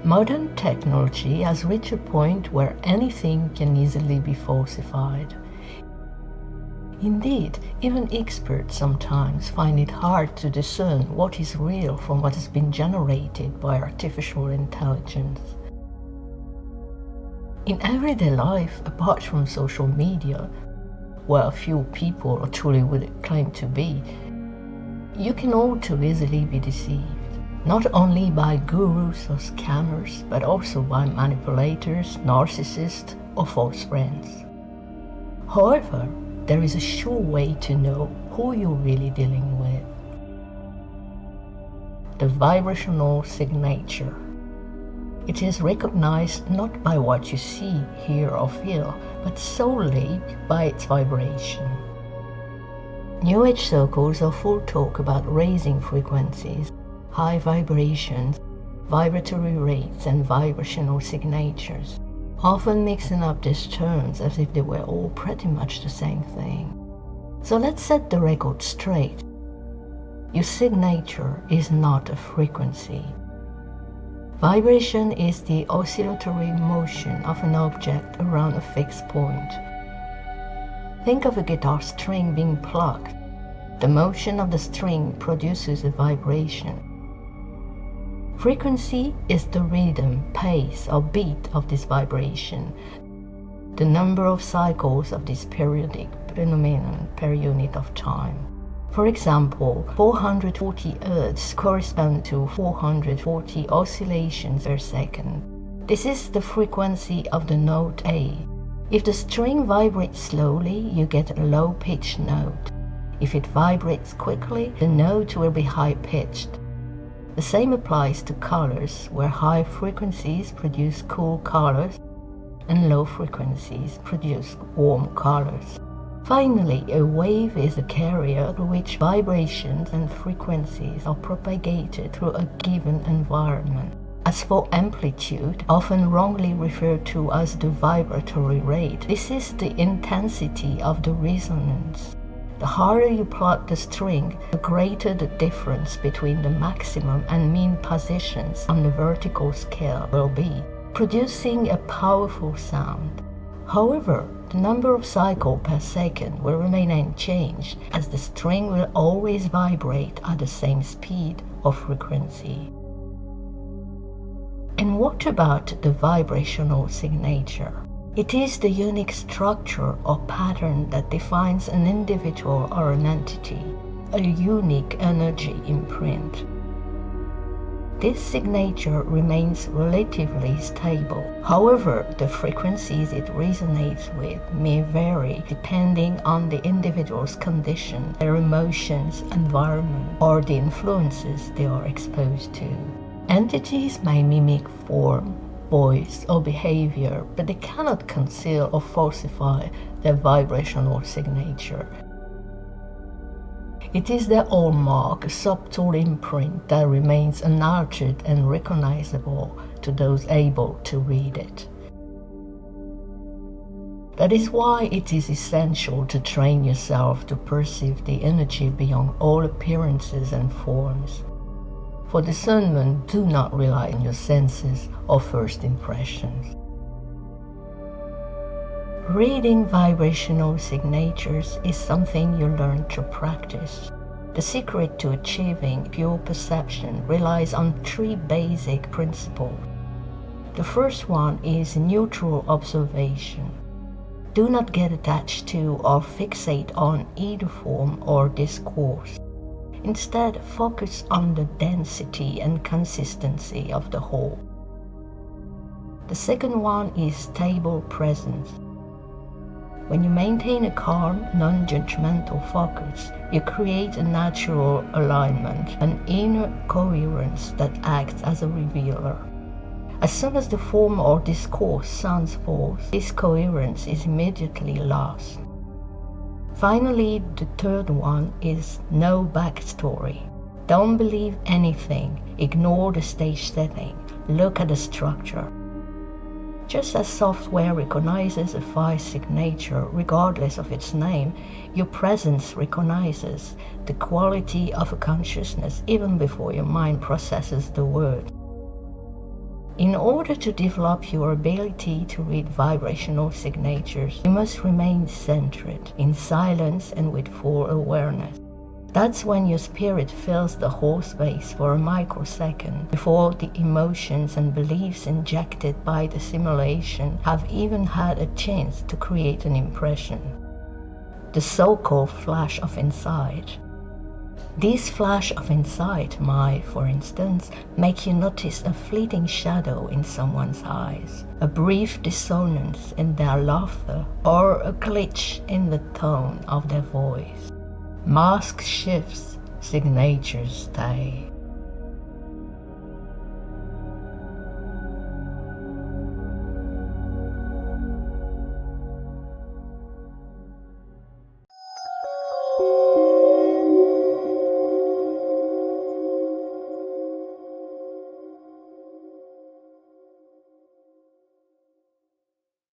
Modern technology has reached a point where anything can easily be falsified. Indeed, even experts sometimes find it hard to discern what is real from what has been generated by artificial intelligence. In everyday life, apart from social media, where few people truly would claim to be, you can all too easily be deceived, not only by gurus or scammers, but also by manipulators, narcissists, or false friends. However, there is a sure way to know who you're really dealing with. The vibrational signature. It is recognized not by what you see, hear, or feel, but solely by its vibration. New Age circles are full talk about raising frequencies, high vibrations, vibratory rates, and vibrational signatures, often mixing up these terms as if they were all pretty much the same thing. So let's set the record straight. Your signature is not a frequency. Vibration is the oscillatory motion of an object around a fixed point. Think of a guitar string being plucked. The motion of the string produces a vibration. Frequency is the rhythm, pace, or beat of this vibration, the number of cycles of this periodic phenomenon per unit of time. For example, 440 Hz correspond to 440 oscillations per second. This is the frequency of the note A. If the string vibrates slowly, you get a low-pitched note. If it vibrates quickly, the note will be high-pitched. The same applies to colors, where high frequencies produce cool colors and low frequencies produce warm colors. Finally, a wave is a carrier through which vibrations and frequencies are propagated through a given environment. As for amplitude, often wrongly referred to as the vibratory rate, this is the intensity of the resonance. The harder you pluck the string, the greater the difference between the maximum and mean positions on the vertical scale will be, producing a powerful sound. However, the number of cycles per second will remain unchanged, as the string will always vibrate at the same speed or frequency. And what about the vibrational signature? It is the unique structure or pattern that defines an individual or an entity, a unique energy imprint. This signature remains relatively stable. However, the frequencies it resonates with may vary depending on the individual's condition, their emotions, environment, or the influences they are exposed to. Entities may mimic form, voice, or behavior, but they cannot conceal or falsify their vibrational signature. It is their hallmark, a subtle imprint that remains unaltered and recognizable to those able to read it. That is why it is essential to train yourself to perceive the energy beyond all appearances and forms. For discernment, do not rely on your senses or first impressions. Reading vibrational signatures is something you learn through practice. The secret to achieving pure perception relies on three basic principles. The first one is neutral observation. Do not get attached to or fixate on either form or discourse. Instead, focus on the density and consistency of the whole. The second one is stable presence. When you maintain a calm, non-judgmental focus, you create a natural alignment, an inner coherence that acts as a revealer. As soon as the form or discourse sounds false, this coherence is immediately lost. Finally, the third one is no backstory. Don't believe anything, ignore the stage setting, look at the structure. Just as software recognizes a file signature regardless of its name, your presence recognizes the quality of a consciousness even before your mind processes the word. In order to develop your ability to read vibrational signatures, you must remain centered, in silence and with full awareness. That's when your spirit fills the whole space for a microsecond before the emotions and beliefs injected by the simulation have even had a chance to create an impression. The so-called flash of insight. These flash of insight might, for instance, make you notice a fleeting shadow in someone's eyes, a brief dissonance in their laughter, or a glitch in the tone of their voice. Mask shifts, signatures stay.